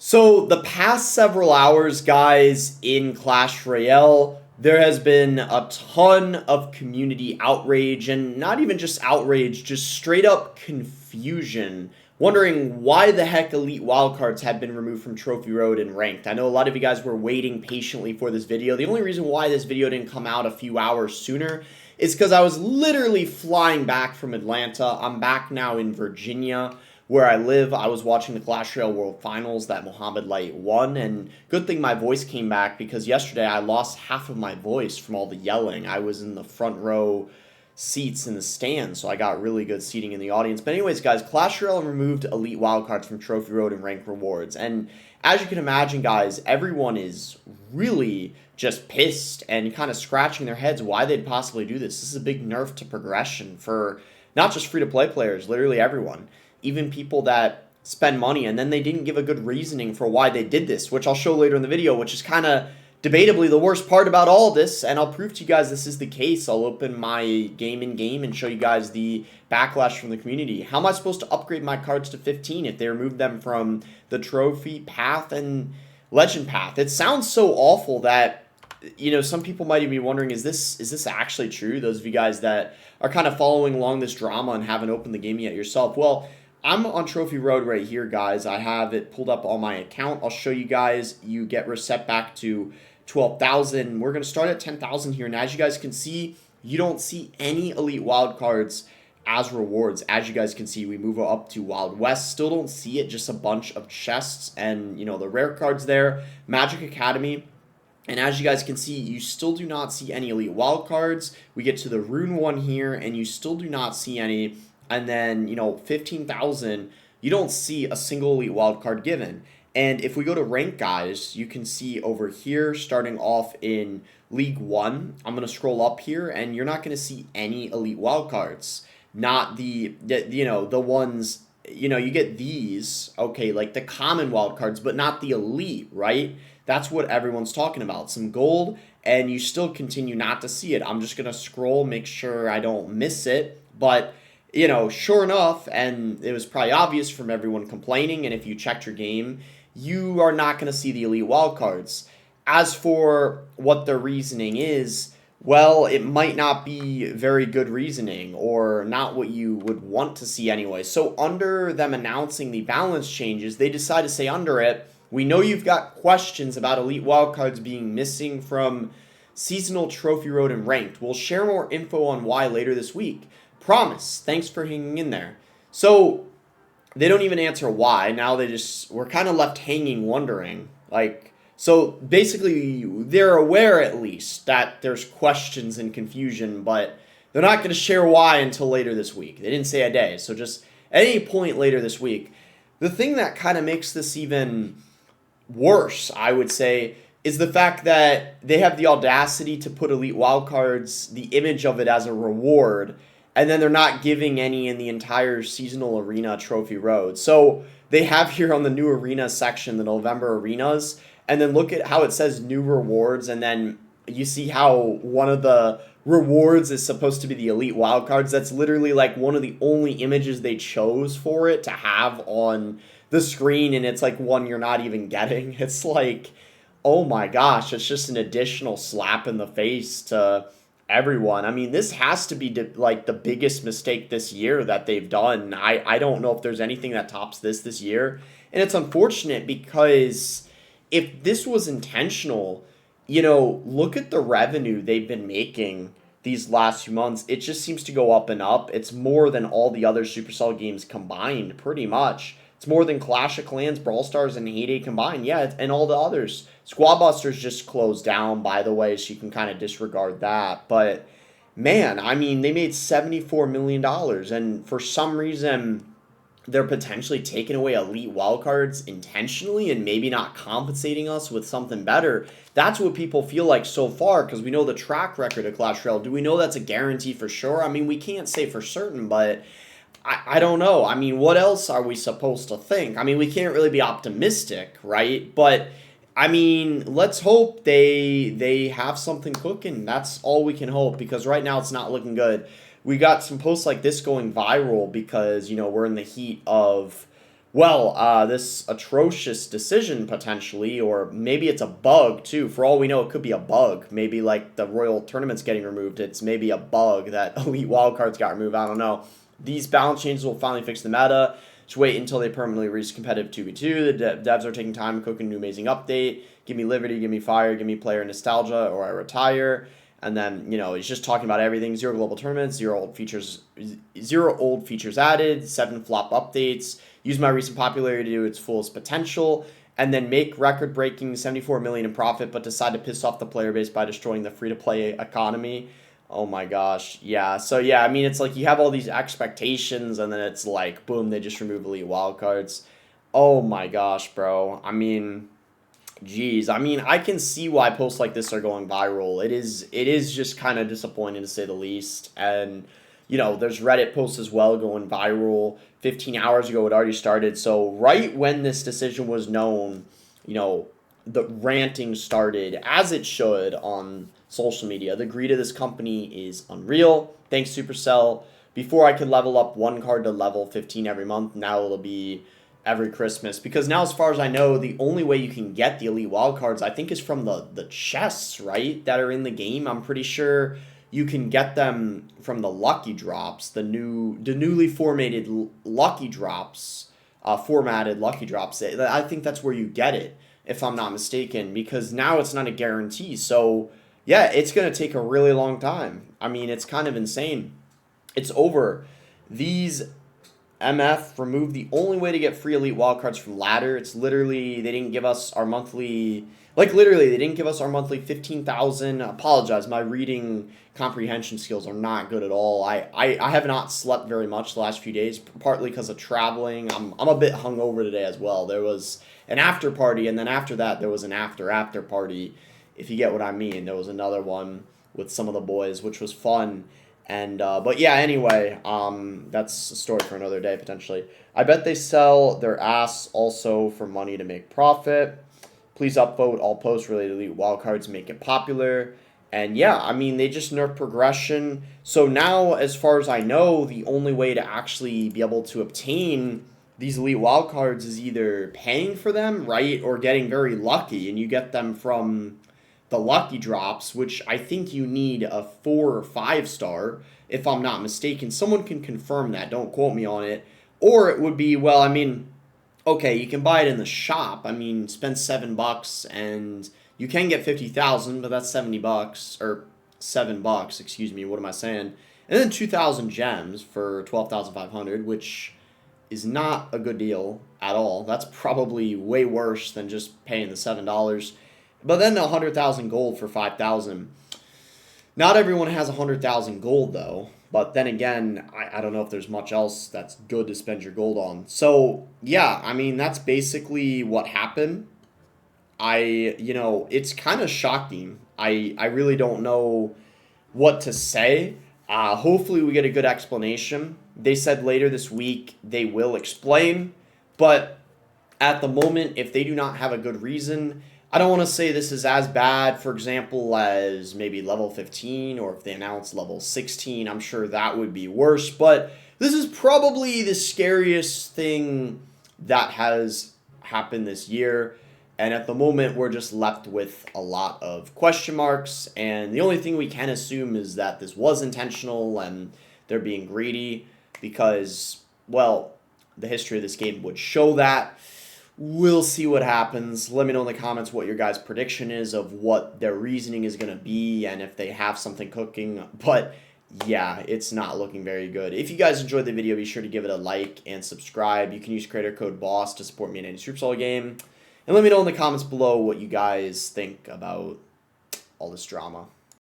So the past several hours, guys, in Clash Royale, there has been a ton of community outrage, and not even just outrage, just straight up confusion, wondering why the heck Elite Wildcards had been removed from Trophy Road and Ranked. I know a lot of you guys were waiting patiently for this video. The only reason why this video didn't come out a few hours sooner is because I was literally flying back from Atlanta. I'm back now in Virginia, where I live. I was watching the Clash Royale World Finals that Mohamed Light won, and good thing my voice came back because yesterday I lost half of my voice from all the yelling. I was in the front row seats in the stands, so I got really good seating in the audience. But anyways, guys, Clash Royale removed Elite Wildcards from Trophy Road and Rank Rewards, and as you can imagine, guys, everyone is really just pissed and kind of scratching their heads why they'd possibly do this. This is a big nerf to progression for not just free-to-play players, literally everyone. Even people that spend money, and then they didn't give a good reasoning for why they did this, which I'll show later in the video, which is kind of debatably the worst part about all of this, and I'll prove to you guys this is the case. I'll open my game and show you guys the backlash from the community. How am I supposed to upgrade my cards to 15 if they removed them from the trophy path and legend path? It sounds so awful that, you know, some people might even be wondering, is this actually true? Those of you guys that are kind of following along this drama and haven't opened the game yet yourself. Well, I'm on Trophy Road right here, guys. I have it pulled up on my account. I'll show you guys. You get reset back to 12,000. We're going to start at 10,000 here. And as you guys can see, you don't see any Elite Wildcards as rewards. As you guys can see, we move up to Wild West. Still don't see it, just a bunch of chests and, you know, the rare cards there. Magic Academy. And as you guys can see, you still do not see any Elite Wildcards. We get to the Rune one here, and you still do not see any. And then, you know, 15,000, you don't see a single Elite Wildcard given. And if we go to rank, guys, you can see over here, starting off in League 1, I'm going to scroll up here, and you're not going to see any Elite Wildcards. Not you know, the ones, you know, you get these, okay, like the common wildcards, but not the elite, right? That's what everyone's talking about. Some gold, and you still continue not to see it. I'm just going to scroll, make sure I don't miss it, but you know, sure enough, and it was probably obvious from everyone complaining, and if you checked your game, you are not going to see the Elite Wildcards. As for what the reasoning is, well, it might not be very good reasoning, or not what you would want to see anyway. So under them announcing the balance changes, they decide to say under it, we know you've got questions about Elite Wildcards being missing from Seasonal, Trophy Road, and Ranked. We'll share more info on why later this week. Promise. Thanks for hanging in there. So they don't even answer why. Now we're kind of left hanging, wondering. Like, so basically they're aware at least that there's questions and confusion, but they're not going to share why until later this week. They didn't say a day. So just at any point later this week. The thing that kind of makes this even worse, I would say, is the fact that they have the audacity to put Elite Wildcards, the image of it as a reward, and then they're not giving any in the entire seasonal arena Trophy Road. So they have here on the new arena section, the November arenas, and then look at how it says new rewards, and then you see how one of the rewards is supposed to be the Elite Wildcards. That's literally like one of the only images they chose for it to have on the screen, and it's like one you're not even getting. It's like, oh my gosh, it's just an additional slap in the face to everyone. I mean, this has to be like the biggest mistake this year that they've done. I don't know if there's anything that tops this year. And it's unfortunate because if this was intentional, you know, look at the revenue they've been making these last few months. It just seems to go up and up. It's more than all the other Supercell games combined, pretty much. It's more than Clash of Clans, Brawl Stars, and Heyday combined. Yeah, and all the others. Squad Busters just closed down, by the way, so you can kind of disregard that. But, man, I mean, they made $74 million, and for some reason, they're potentially taking away Elite Wildcards intentionally and maybe not compensating us with something better. That's what people feel like so far, because we know the track record of Clash Royale. Do we know that's a guarantee for sure? I mean, we can't say for certain, but I don't know. I mean, what else are we supposed to think? I mean, we can't really be optimistic, right? But I mean, let's hope they have something cooking. That's all we can hope, because right now it's not looking good. We got some posts like this going viral because, you know, we're in the heat of Well, this atrocious decision potentially, or maybe it's a bug too. For all we know, it could be a bug. Maybe like the Royal Tournament's getting removed. It's maybe a bug that Elite Wildcards got removed. I don't know. These balance changes will finally fix the meta. Just wait until they permanently reach competitive 2v2. The devs are taking time cooking an new amazing update. Give me Liberty, give me Fire, give me player nostalgia, or I retire. And then, he's just talking about everything. 0 global tournaments, 0 old features added, 7 flop updates. Use my recent popularity to its fullest potential, and then make record-breaking 74 million in profit, but decide to piss off the player base by destroying the free-to-play economy. Oh my gosh, yeah. So yeah, I mean, it's like you have all these expectations, and then it's like, boom, they just remove elite wildcards. Oh my gosh, bro. I mean, geez, I mean, I can see why posts like this are going viral. It is just kind of disappointing to say the least. And there's Reddit posts as well going viral. 15 hours ago, it already started. So right when this decision was known, the ranting started as it should on social media. The greed of this company is unreal. Thanks Supercell. Before I could level up one card to level 15 every month, now it'll be every Christmas, because now, as far as I know, the only way you can get the elite wildcards, I think, is from the chests, right, that are in the game. I'm pretty sure you can get them from the lucky drops, the newly formatted lucky drops, formatted lucky drops. I think that's where you get it, if I'm not mistaken, because now it's not a guarantee. So yeah, it's gonna take a really long time. I mean, it's kind of insane. It's over. These MF removed the only way to get free elite wildcards from ladder. It's literally, they didn't give us our monthly, like literally, they didn't give us our monthly 15,000. Apologize, my reading comprehension skills are not good at all. I have not slept very much the last few days, partly because of traveling. I'm a bit hungover today as well. There was an after party, and then after that, there was an after party, if you get what I mean. There was another one with some of the boys, which was fun. And but yeah, anyway, that's a story for another day potentially. I bet they sell their ass also for money to make profit. Please upvote all posts related to elite wildcards, make it popular. And yeah, I mean, they just nerf progression. So now, as far as I know, the only way to actually be able to obtain these elite wildcards is either paying for them, right, or getting very lucky, and you get them from the lucky drops, which I think you need a 4 or 5 star, if I'm not mistaken. Someone can confirm that, don't quote me on it. Or it would be, well, I mean, okay, you can buy it in the shop. I mean, spend $7 and you can get 50,000, but that's $70, or $7, excuse me, what am I saying? And then 2,000 gems for 12,500, which is not a good deal at all. That's probably way worse than just paying the $7. But then 100,000 gold for 5,000. Not everyone has 100,000 gold though. But then again, I don't know if there's much else that's good to spend your gold on. So yeah, I mean, that's basically what happened. It's kind of shocking. I really don't know what to say. Hopefully we get a good explanation. They said later this week they will explain. But at the moment, if they do not have a good reason, I don't want to say this is as bad, for example, as maybe level 15, or if they announce level 16, I'm sure that would be worse. But this is probably the scariest thing that has happened this year. And at the moment, we're just left with a lot of question marks. And the only thing we can assume is that this was intentional and they're being greedy because, well, the history of this game would show that. We'll see what happens. Let me know in the comments what your guys' prediction is of what their reasoning is going to be and if they have something cooking. But yeah, it's not looking very good. If you guys enjoyed the video, be sure to give it a like and subscribe. You can use creator code BOSS to support me in any Supercell game. And let me know in the comments below what you guys think about all this drama.